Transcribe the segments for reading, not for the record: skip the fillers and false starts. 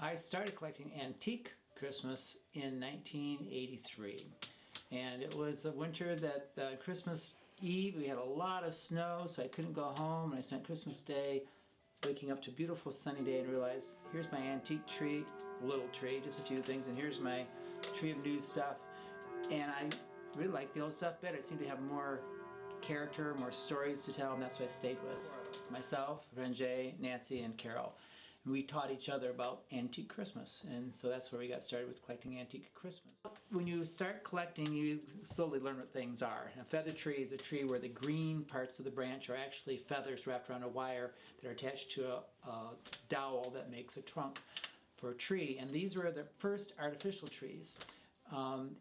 I started collecting antique Christmas in 1983, and it was a winter that Christmas Eve we had a lot of snow, so I couldn't go home, and I spent Christmas Day waking up to a beautiful sunny day and realized, here's my antique tree, little tree, just a few things, and here's my tree of new stuff. And I really liked the old stuff better. It seemed to have more character, more stories to tell, and that's what I stayed with. It's myself, Renjay, Nancy, and Carol. And we taught each other about antique Christmas, and so that's where we got started with collecting antique Christmas. When you start collecting, you slowly learn what things are. A feather tree is a tree where the green parts of the branch are actually feathers wrapped around a wire that are attached to a dowel that makes a trunk for a tree. And these were the first artificial trees.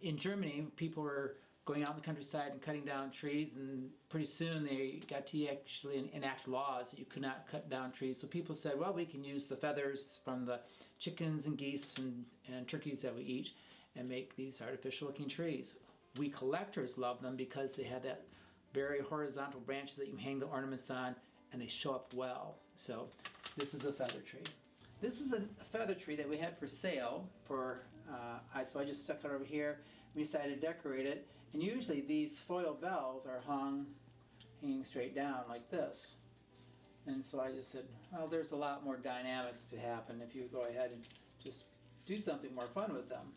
In Germany, people were going out in the countryside and cutting down trees, and pretty soon they got to actually enact laws that you could not cut down trees. So people said, well, we can use the feathers from the chickens and geese and turkeys that we eat and make these artificial looking trees. We collectors love them because they have that very horizontal branches that you hang the ornaments on, and they show up well. So this is a feather tree. This is a feather tree that we had for sale so I just stuck it over here. We decided to decorate it, and usually these foil bells are hanging straight down like this. And so I just said, well, there's a lot more dynamics to happen if you go ahead and just do something more fun with them.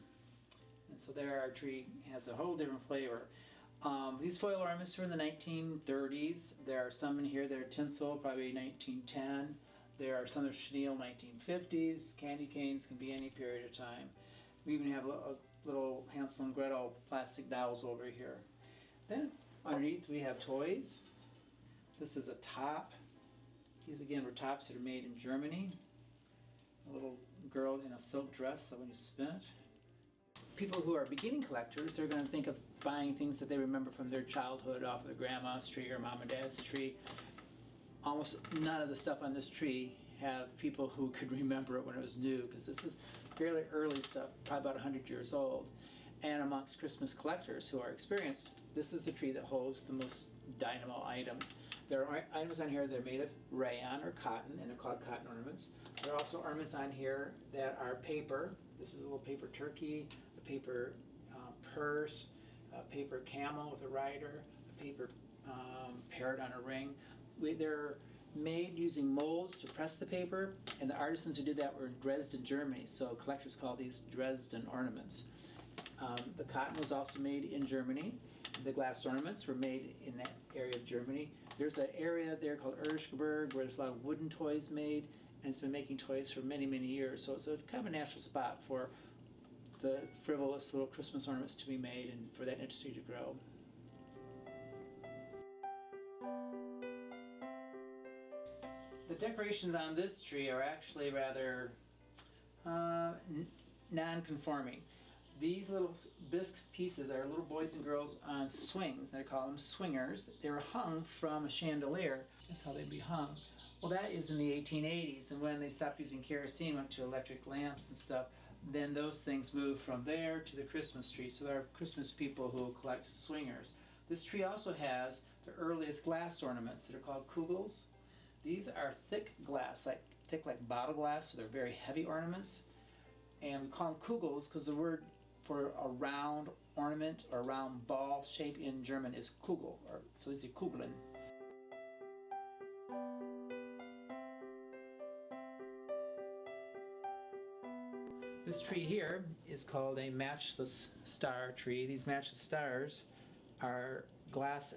And so there our tree has a whole different flavor. These foil ornaments were in the 1930s. There are some in here that are tinsel, probably 1910. There are some that are chenille, 1950s. Candy canes can be any period of time. We even have a little Hansel and Gretel plastic dolls over here. Then underneath we have toys. This is a top. These again were tops that are made in Germany. A little girl in a silk dress that when you spin it. People who are beginning collectors are going to think of buying things that they remember from their childhood off of their grandma's tree or mom and dad's tree. Almost none of the stuff on this tree have people who could remember it when it was new, because this is fairly early stuff, probably about 100 years old. And amongst Christmas collectors who are experienced, this is the tree that holds the most dynamo items. There are items on here that are made of rayon or cotton, and they're called cotton ornaments. There are also ornaments on here that are paper. This is a little paper turkey, a paper purse, a paper camel with a rider, a paper parrot on a ring. They're made using molds to press the paper, and the artisans who did that were in Dresden, Germany, so collectors call these Dresden ornaments. The cotton was also made in Germany. The glass ornaments were made in that area of Germany. There's an area there called Erschberg where there's a lot of wooden toys made, and it's been making toys for many, many years, so it's a kind of a natural spot for the frivolous little Christmas ornaments to be made and for that industry to grow. The decorations on this tree are actually rather non-conforming. These little bisque pieces are little boys and girls on swings. They call them swingers. They were hung from a chandelier. That's how they'd be hung. Well, that is in the 1880s, and when they stopped using kerosene, went to electric lamps and stuff, then those things moved from there to the Christmas tree. So there are Christmas people who collect swingers. This tree also has the earliest glass ornaments that are called kugels. These are thick glass, thick like bottle glass, so they're very heavy ornaments. And we call them kugels because the word for a round ornament or a round ball shape in German is Kugel, so these are Kugeln. This tree here is called a matchless star tree. These matchless stars are glass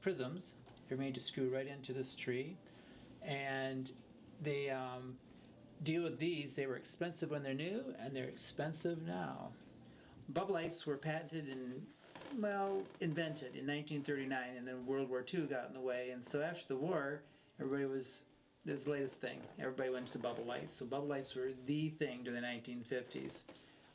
prisms. They're made to screw right into this tree, and they deal with these. They were expensive when they're new, and they're expensive now. Bubble lights were patented and, well, invented in 1939, and then World War II got in the way, and so after the war, this is the latest thing. Everybody went to bubble lights, so bubble lights were the thing during the 1950s,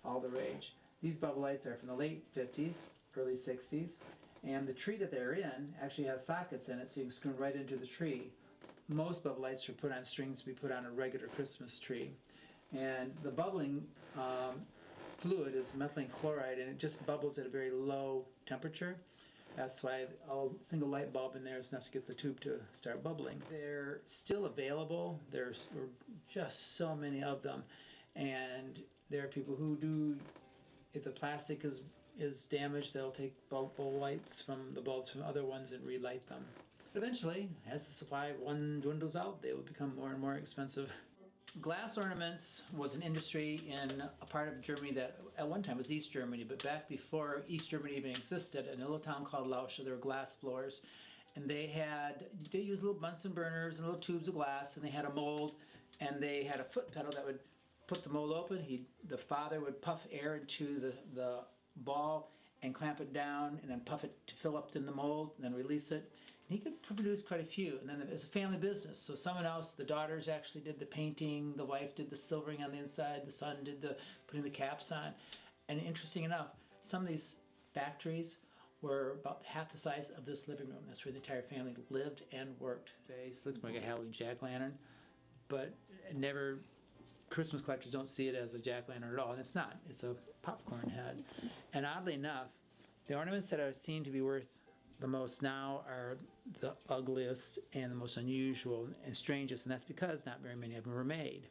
all the rage. These bubble lights are from the late 50s, early 60s, and the tree that they're in actually has sockets in it, so you can screw them right into the tree. Most bubble lights are put on strings to be put on a regular Christmas tree. And the bubbling fluid is methylene chloride, and it just bubbles at a very low temperature. That's why a single light bulb in there is enough to get the tube to start bubbling. They're still available. There's just so many of them. And there are people who do, if the plastic is damaged, they'll take bulb lights from the bulbs from other ones and relight them. But eventually, as the supply of one dwindles out, they will become more and more expensive. Glass ornaments was an industry in a part of Germany that at one time was East Germany, but back before East Germany even existed, in a little town called Lauscha, there were glass blowers. And they used little Bunsen burners and little tubes of glass, and they had a mold, and they had a foot pedal that would put the mold open. The father would puff air into the ball and clamp it down, and then puff it to fill up in the mold, and then release it. And he could produce quite a few, and then it was a family business. So someone else, the daughters actually did the painting, the wife did the silvering on the inside, the son did the putting the caps on. And interesting enough, some of these factories were about half the size of this living room. That's where the entire family lived and worked. It looks like a Halloween jack-o'-lantern, but never, Christmas collectors don't see it as a jack-o'-lantern at all, and it's not. It's a popcorn head. And oddly enough, the ornaments that are seen to be worth the most now are the ugliest and the most unusual and strangest, and that's because not very many of them were made.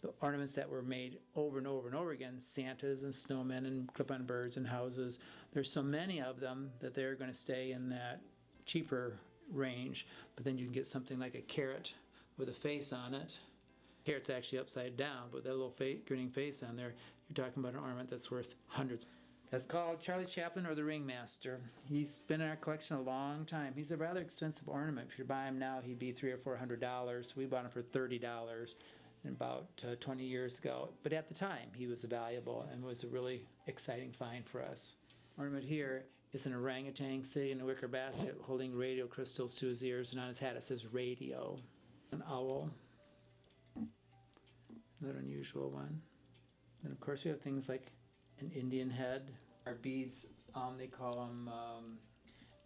The ornaments that were made over and over and over again, Santas and snowmen and clip-on birds and houses, there's so many of them that they're going to stay in that cheaper range. But then you can get something like a carrot with a face on it. Carrot's actually upside down, but that little grinning face on there, you're talking about an ornament that's worth hundreds. That's called Charlie Chaplin, or the Ringmaster. He's been in our collection a long time. He's a rather expensive ornament. If you buy him now, he'd be $300 or $400. We bought him for $30 about 20 years ago. But at the time, he was valuable and was a really exciting find for us. Ornament here is an orangutan sitting in a wicker basket holding radio crystals to his ears, and on his hat it says radio. An owl. Another unusual one. And of course we have things like an Indian head. Our beads, they call them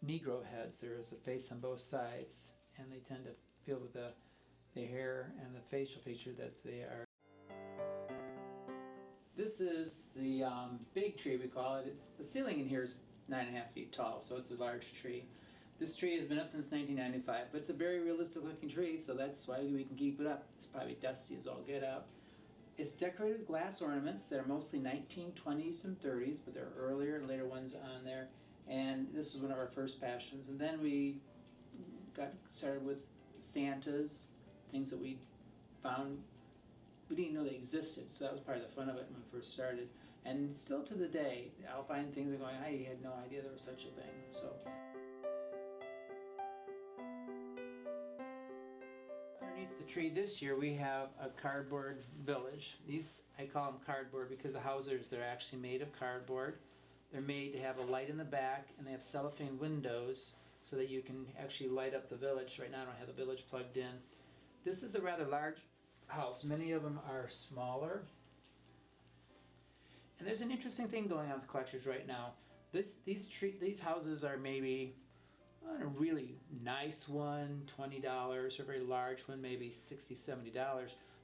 Negro heads. There is a face on both sides, and they tend to feel with the hair and the facial feature that they are. This is the big tree, we call it. The ceiling in here is 9.5 feet tall, so it's a large tree. This tree has been up since 1995, but it's a very realistic looking tree, so that's why we can keep it up. It's probably dusty as all get out. It's decorated with glass ornaments that are mostly 1920s and 30s, but there are earlier and later ones on there. And this was one of our first passions. And then we got started with Santas, things that we found. We didn't know they existed, so that was part of the fun of it when we first started. And still to the day, I'll find things and going, I had no idea there was such a thing. So. Underneath the tree this year we have a cardboard village. These, I call them cardboard because the houses, they're actually made of cardboard. They're made to have a light in the back, and they have cellophane windows so that you can actually light up the village. Right now I don't have the village plugged in. This is a rather large house. Many of them are smaller. And there's an interesting thing going on with collectors right now. These houses are maybe, a really nice one, $20, or a very large one, maybe $60, $70.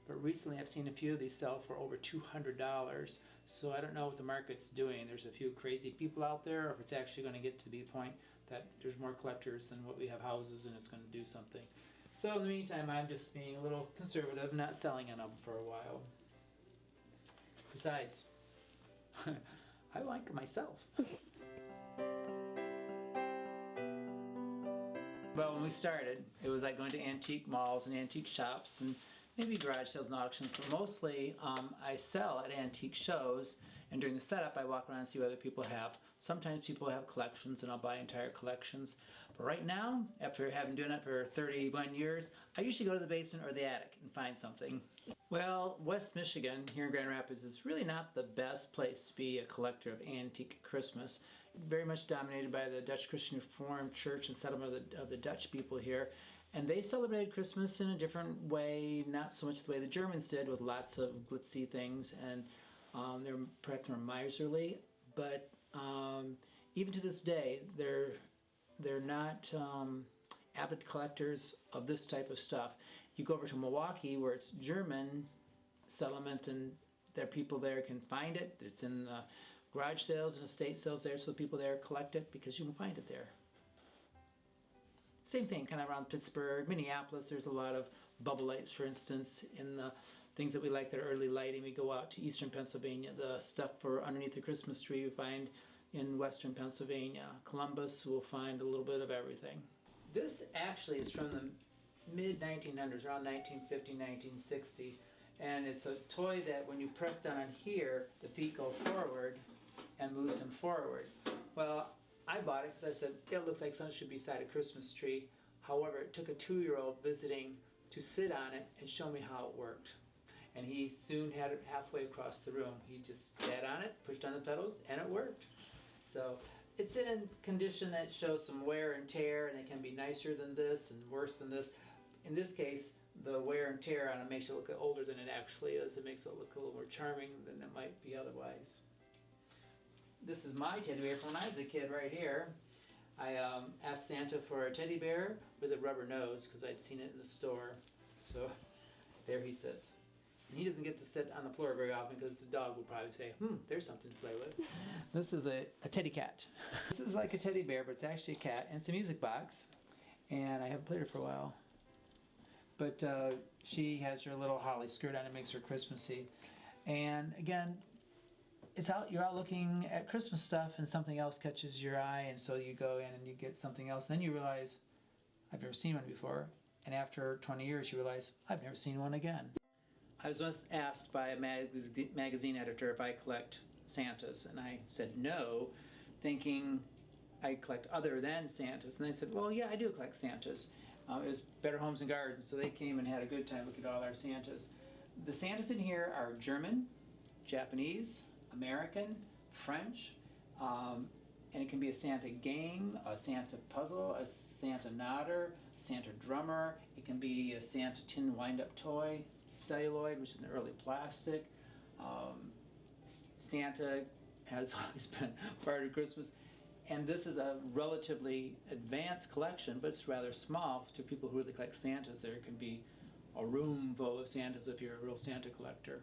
But recently I've seen a few of these sell for over $200. So I don't know what the market's doing. There's a few crazy people out there, or if it's actually going to get to be the point that there's more collectors than what we have houses, and it's going to do something. So in the meantime, I'm just being a little conservative, not selling on them for a while. Besides, I like myself. Well, when we started, it was like going to antique malls and antique shops and maybe garage sales and auctions, but mostly I sell at antique shows, and during the setup I walk around and see what other people have. Sometimes people have collections and I'll buy entire collections. But right now, after having done it for 31 years, I usually go to the basement or the attic and find something. Well, West Michigan, here in Grand Rapids, is really not the best place to be a collector of antique Christmas. Very much dominated by the Dutch Christian Reformed Church and settlement of the Dutch people here. And they celebrated Christmas in a different way, not so much the way the Germans did, with lots of glitzy things, and they're perhaps more miserly. But even to this day, they're not avid collectors of this type of stuff. You go over to Milwaukee, where it's German settlement, and there people there can find it. It's in the garage sales and estate sales there, so the people there collect it because you can find it there. Same thing, kind of around Pittsburgh, Minneapolis. There's a lot of bubble lights, for instance, in the things that we like that are early lighting. We go out to eastern Pennsylvania. The stuff for underneath the Christmas tree we find in western Pennsylvania. Columbus, we'll find a little bit of everything. This actually is from the mid-1900s, around 1950, 1960. And it's a toy that when you press down on here, the feet go forward and moves them forward. Well, I bought it because I said, it looks like something should be beside a Christmas tree. However, it took a 2-year-old visiting to sit on it and show me how it worked. And he soon had it halfway across the room. He just sat on it, pushed on the pedals, and it worked. So it's in a condition that shows some wear and tear, and it can be nicer than this and worse than this. In this case, the wear and tear on it makes it look older than it actually is. It makes it look a little more charming than it might be otherwise. This is my teddy bear from when I was a kid right here. I asked Santa for a teddy bear with a rubber nose because I'd seen it in the store. So there he sits. And he doesn't get to sit on the floor very often because the dog will probably say, there's something to play with. This is a teddy cat. This is like a teddy bear, but it's actually a cat. And it's a music box. And I haven't played her for a while. But she has her little holly skirt on. It makes her Christmassy. And again, you're out looking at Christmas stuff and something else catches your eye, and so you go in and you get something else. Then you realize, I've never seen one before. And after 20 years, you realize, I've never seen one again. I was once asked by a magazine editor if I collect Santas, and I said no, thinking I collect other than Santas. And they said, well, yeah, I do collect Santas. It was Better Homes and Gardens, so they came and had a good time looking at all our Santas. The Santas in here are German, Japanese, American, French, and it can be a Santa game, a Santa puzzle, a Santa nodder, a Santa drummer. It can be a Santa tin wind-up toy, celluloid, which is an early plastic. Santa has always been part of Christmas. And this is a relatively advanced collection, but it's rather small to people who really collect Santas. There can be a room full of Santas if you're a real Santa collector.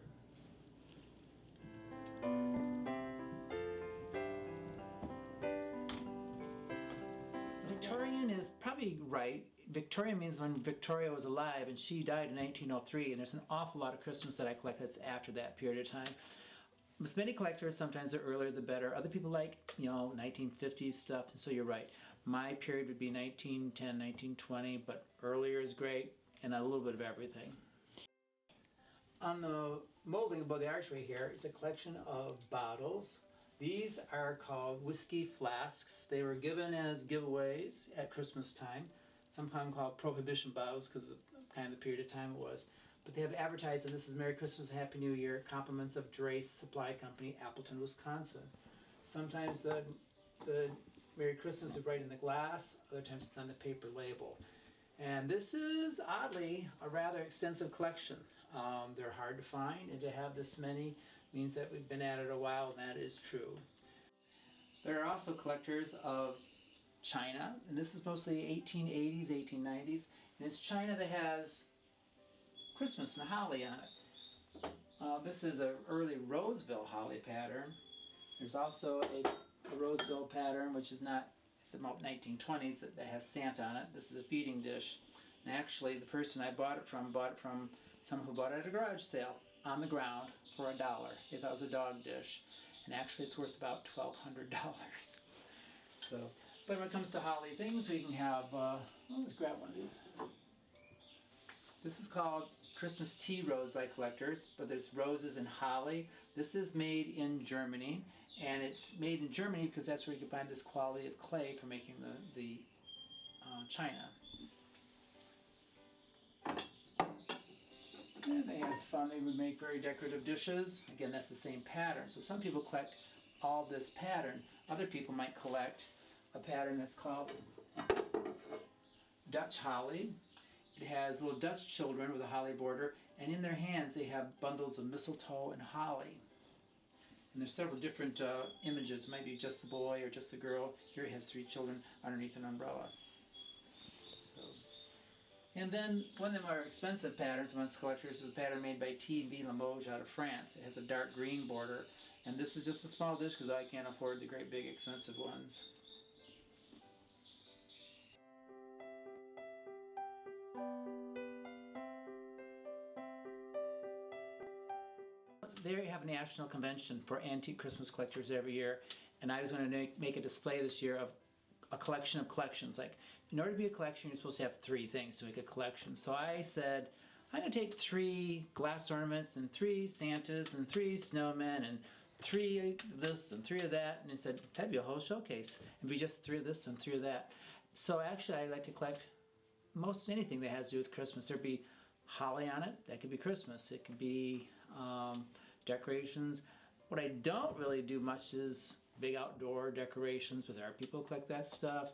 Victorian is probably right. Victorian means when Victoria was alive, and she died in 1903, and there's an awful lot of Christmas that I collect that's after that period of time. With many collectors, sometimes the earlier the better. Other people like, 1950s stuff, and so you're right. My period would be 1910, 1920, but earlier is great, and a little bit of everything. On the molding above the archway here is a collection of bottles. These are called whiskey flasks. They were given as giveaways at Christmas time, sometimes called prohibition bottles because of kind of the period of time it was. But they have advertised that this is Merry Christmas, Happy New Year, compliments of Drace Supply Company, Appleton, Wisconsin. Sometimes the Merry Christmas is right in the glass, other times it's on the paper label. And this is, oddly, a rather extensive collection. They're hard to find, and to have this many means that we've been at it a while, and that is true. There are also collectors of china, and this is mostly 1880s, 1890s, and it's china that has Christmas and holly on it. This is an early Roseville holly pattern. There's also a Roseville pattern, which is not, it's about 1920s, that has Santa on it. This is a feeding dish. And actually, the person I bought it from someone who bought it at a garage sale on the ground for $1. They thought it was a dog dish. And actually, it's worth about $1,200. So, but when it comes to holly things, we can have, let's grab one of these. This is called Christmas tea rose by collectors, but there's roses and holly. This is made in Germany, and it's made in Germany because that's where you can find this quality of clay for making the china. And they have fun. They would make very decorative dishes. Again, that's the same pattern. So some people collect all this pattern. Other people might collect a pattern that's called Dutch holly. It has little Dutch children with a holly border, and in their hands they have bundles of mistletoe and holly. And there's several different images. It might be just the boy or just the girl. Here he has 3 children underneath an umbrella. So. And then one of the more expensive patterns amongst collectors is a pattern made by T.V. Limoges out of France. It has a dark green border, and this is just a small dish because I can't afford the great big expensive ones. they have a national convention for antique Christmas collectors every year, and I was going to make a display this year of a collection of collections. Like, in order to be a collection, you're supposed to have 3 things to make a collection. So I said, I'm going to take 3 glass ornaments and 3 Santas and 3 snowmen and 3 of this and 3 of that. And I said, that'd be a whole showcase. It'd be just 3 of this and 3 of that. So actually, I like to collect most anything that has to do with Christmas. There'd be holly on it. That could be Christmas. It could be decorations. What I don't really do much is big outdoor decorations, but there are people who collect that stuff.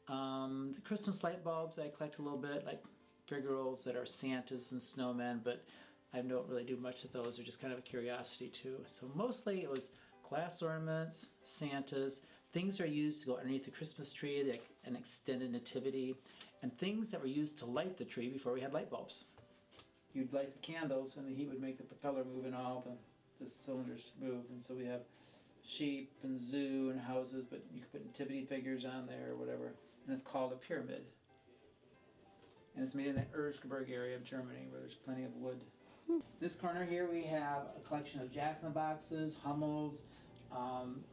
The Christmas light bulbs I collect a little bit, like figural that are Santas and snowmen, but I don't really do much of those. They're just kind of a curiosity too. So mostly it was glass ornaments, Santas, things that are used to go underneath the Christmas tree, like an extended nativity, and things that were used to light the tree before we had light bulbs. You'd light the candles and the heat would make the propeller move and all the cylinders move, and so we have sheep and zoo and houses, but you could put nativity figures on there or whatever, and it's called a pyramid. And it's made in the Erzgebirge area of Germany where there's plenty of wood. In this corner here we have a collection of jack-in-the-boxes, Hummels,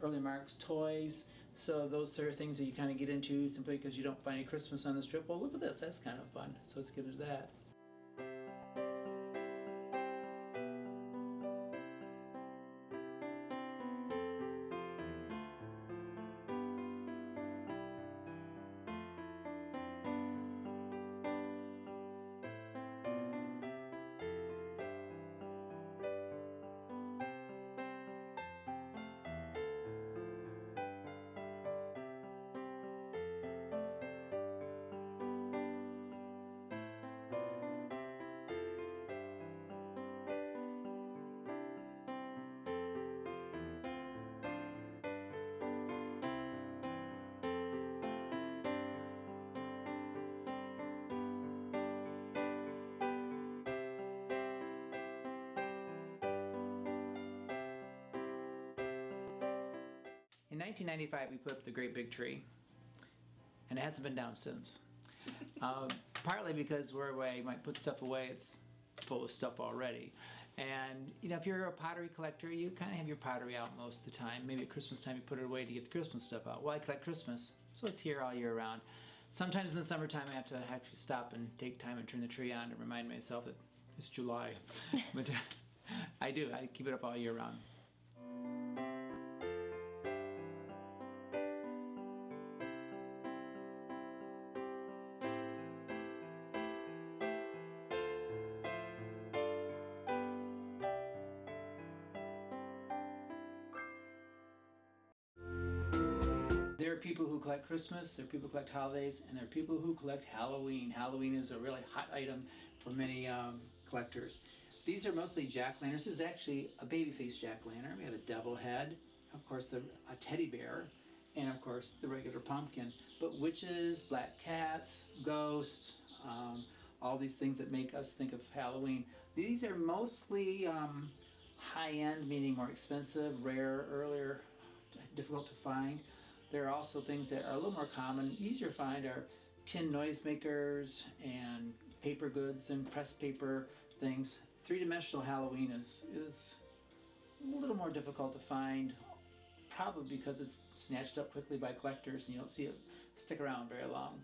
early Marx toys. So those are things that you kind of get into simply because you don't find any Christmas on the strip. Well, look at this, that's kind of fun. So let's get into that. In 1995, we put up the great big tree, and it hasn't been down since. Partly because where I might put stuff away, it's full of stuff already. And you know, if you're a pottery collector, you kind of have your pottery out most of the time. Maybe at Christmas time you put it away to get the Christmas stuff out. Well, I collect Christmas, so it's here all year round. Sometimes in the summertime I have to actually stop and take time and turn the tree on to remind myself that it's July. But I do, I keep it up all year round. There are people who collect Christmas, there are people who collect holidays, and there are people who collect Halloween. Halloween is a really hot item for many collectors. These are mostly jack-o'-lanterns. This is actually a baby-faced jack-o'-lantern. We have a devil head, of course a teddy bear, and of course the regular pumpkin. But witches, black cats, ghosts, all these things that make us think of Halloween. These are mostly high-end, meaning more expensive, rare, earlier, difficult to find. There are also things that are a little more common, easier to find, are tin noisemakers and paper goods and pressed paper things. Three-dimensional Halloween is a little more difficult to find, probably because it's snatched up quickly by collectors and you don't see it stick around very long.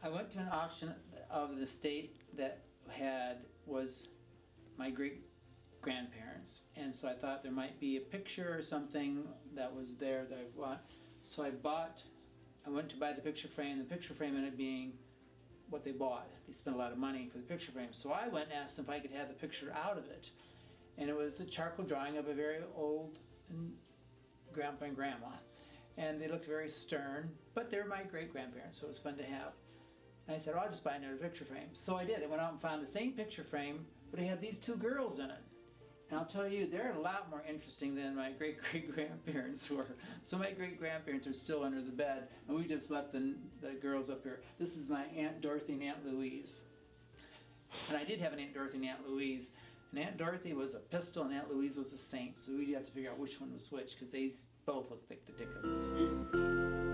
I went to an auction of the state that was my great grandparents, and so I thought there might be a picture or something that was there that I bought. So I went to buy the picture frame. The picture frame ended up being what they bought. They spent a lot of money for the picture frame. So I went and asked them if I could have the picture out of it. And it was a charcoal drawing of a very old grandpa and grandma. And they looked very stern, but they were my great grandparents, so it was fun to have. And I said, oh, I'll just buy another picture frame. So I did. I went out and found the same picture frame, but it had these 2 girls in it. And I'll tell you, they're a lot more interesting than my great-great-grandparents were. So my great-grandparents are still under the bed, and we just left the girls up here. This is my Aunt Dorothy and Aunt Louise. And I did have an Aunt Dorothy and Aunt Louise. And Aunt Dorothy was a pistol and Aunt Louise was a saint. So we'd have to figure out which one was which because they both looked like the Dickens.